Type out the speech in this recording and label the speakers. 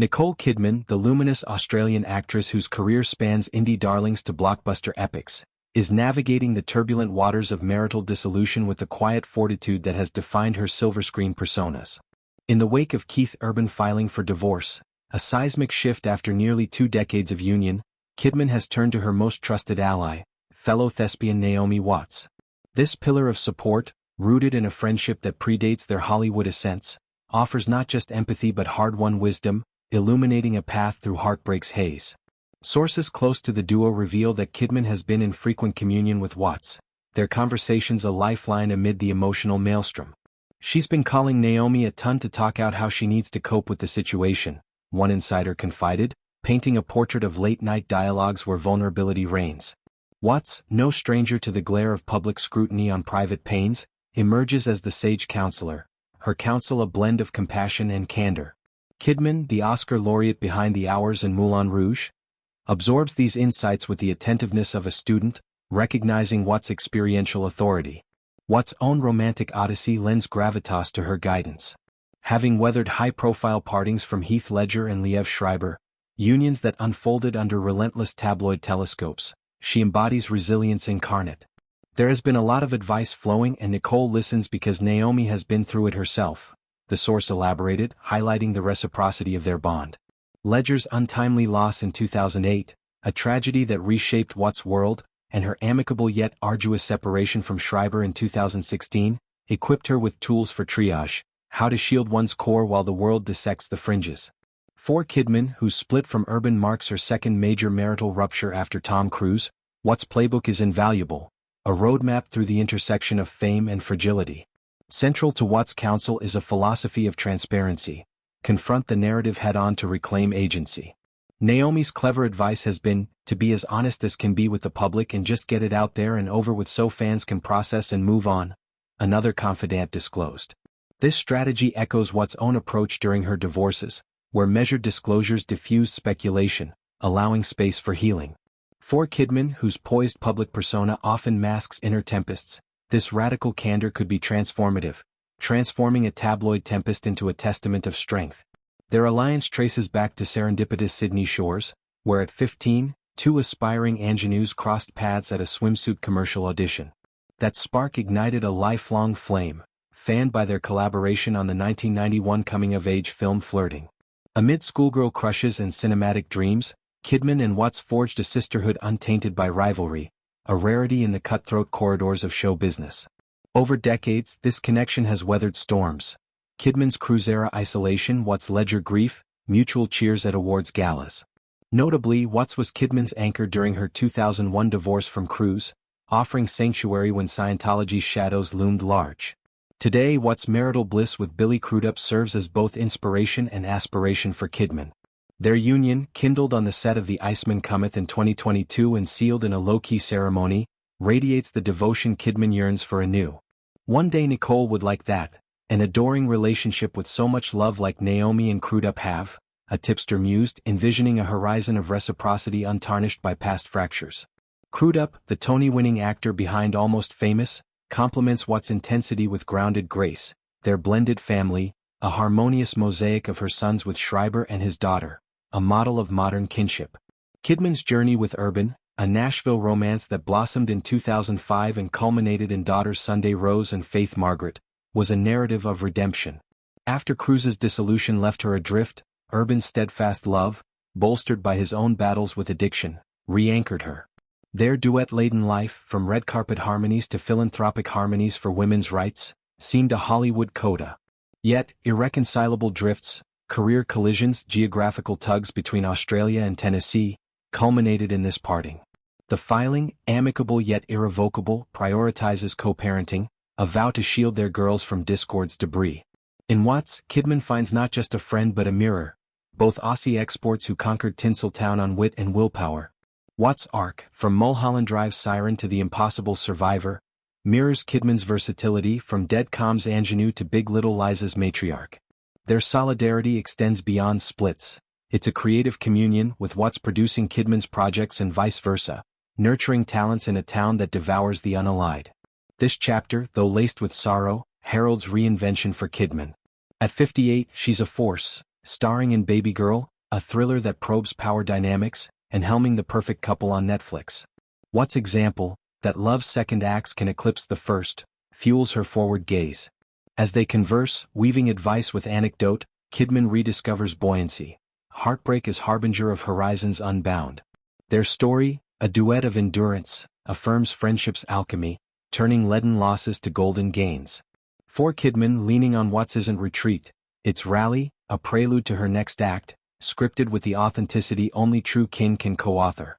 Speaker 1: Nicole Kidman, the luminous Australian actress whose career spans indie darlings to blockbuster epics, is navigating the turbulent waters of marital dissolution with the quiet fortitude that has defined her silver screen personas. In the wake of Keith Urban filing for divorce, a seismic shift after nearly 2 decades of union, Kidman has turned to her most trusted ally, fellow thespian Naomi Watts. This pillar of support, rooted in a friendship that predates their Hollywood ascents, offers not just empathy but hard-won wisdom, illuminating a path through heartbreak's haze. Sources close to the duo reveal that Kidman has been in frequent communion with Watts, their conversations a lifeline amid the emotional maelstrom. She's been calling Naomi a ton to talk out how she needs to cope with the situation, one insider confided, painting a portrait of late-night dialogues where vulnerability reigns. Watts, no stranger to the glare of public scrutiny on private pains, emerges as the sage counselor, her counsel a blend of compassion and candor. Kidman, the Oscar laureate behind The Hours and Moulin Rouge, absorbs these insights with the attentiveness of a student, recognizing Watts' experiential authority. Watts' own romantic odyssey lends gravitas to her guidance. Having weathered high-profile partings from Heath Ledger and Liev Schreiber, unions that unfolded under relentless tabloid telescopes, she embodies resilience incarnate. There has been a lot of advice flowing and Nicole listens because Naomi has been through it herself, the source elaborated, highlighting the reciprocity of their bond. Ledger's untimely loss in 2008, a tragedy that reshaped Watts' world, and her amicable yet arduous separation from Schreiber in 2016, equipped her with tools for triage, how to shield one's core while the world dissects the fringes. For Kidman, whose split from Urban marks her second major marital rupture after Tom Cruise, Watts' playbook is invaluable, a roadmap through the intersection of fame and fragility. Central to Watts' counsel is a philosophy of transparency. Confront the narrative head-on to reclaim agency. Naomi's clever advice has been, to be as honest as can be with the public and just get it out there and over with so fans can process and move on, another confidant disclosed. This strategy echoes Watts' own approach during her divorces, where measured disclosures diffused speculation, allowing space for healing. For Kidman, whose poised public persona often masks inner tempests, this radical candor could be transformative, transforming a tabloid tempest into a testament of strength. Their alliance traces back to serendipitous Sydney shores, where at 15, 2 aspiring ingenues crossed paths at a swimsuit commercial audition. That spark ignited a lifelong flame, fanned by their collaboration on the 1991 coming-of-age film Flirting. Amid schoolgirl crushes and cinematic dreams, Kidman and Watts forged a sisterhood untainted by rivalry, a rarity in the cutthroat corridors of show business. Over decades, this connection has weathered storms. Kidman's Cruise-era isolation, Watts' Ledger grief, mutual cheers at awards galas. Notably, Watts was Kidman's anchor during her 2001 divorce from Cruise, offering sanctuary when Scientology's shadows loomed large. Today, Watts' marital bliss with Billy Crudup serves as both inspiration and aspiration for Kidman. Their union, kindled on the set of The Iceman Cometh in 2022 and sealed in a low-key ceremony, radiates the devotion Kidman yearns for anew. One day Nicole would like that, an adoring relationship with so much love like Naomi and Crudup have, a tipster mused, envisioning a horizon of reciprocity untarnished by past fractures. Crudup, the Tony-winning actor behind Almost Famous, complements Watts' intensity with grounded grace, their blended family, a harmonious mosaic of her sons with Schreiber and his daughter, a model of modern kinship. Kidman's journey with Urban, a Nashville romance that blossomed in 2005 and culminated in daughters Sunday Rose and Faith Margaret, was a narrative of redemption. After Cruise's dissolution left her adrift, Urban's steadfast love, bolstered by his own battles with addiction, re-anchored her. Their duet-laden life, from red carpet harmonies to philanthropic harmonies for women's rights, seemed a Hollywood coda. Yet, irreconcilable drifts, career collisions, geographical tugs between Australia and Tennessee, culminated in this parting. The filing, amicable yet irrevocable, prioritizes co-parenting, a vow to shield their girls from discord's debris. In Watts, Kidman finds not just a friend but a mirror, both Aussie exports who conquered Tinseltown on wit and willpower. Watts' arc, from Mulholland Drive's siren to The Impossible Survivor, mirrors Kidman's versatility from Dead Calm's ingenue to Big Little Lies's matriarch. Their solidarity extends beyond splits. It's a creative communion, with Watts producing Kidman's projects and vice versa, nurturing talents in a town that devours the unallied. This chapter, though laced with sorrow, heralds reinvention for Kidman. At 58, she's a force, starring in Baby Girl, a thriller that probes power dynamics, and Helming the Perfect Couple on Netflix. Watts' example, that love's second acts can eclipse the first, fuels her forward gaze. As they converse, weaving advice with anecdote, Kidman rediscovers buoyancy. Heartbreak is harbinger of horizons unbound. Their story, a duet of endurance, affirms friendship's alchemy, turning leaden losses to golden gains. For Kidman, leaning on Watts isn't retreat, it's rally, a prelude to her next act, scripted with the authenticity only true kin can co-author.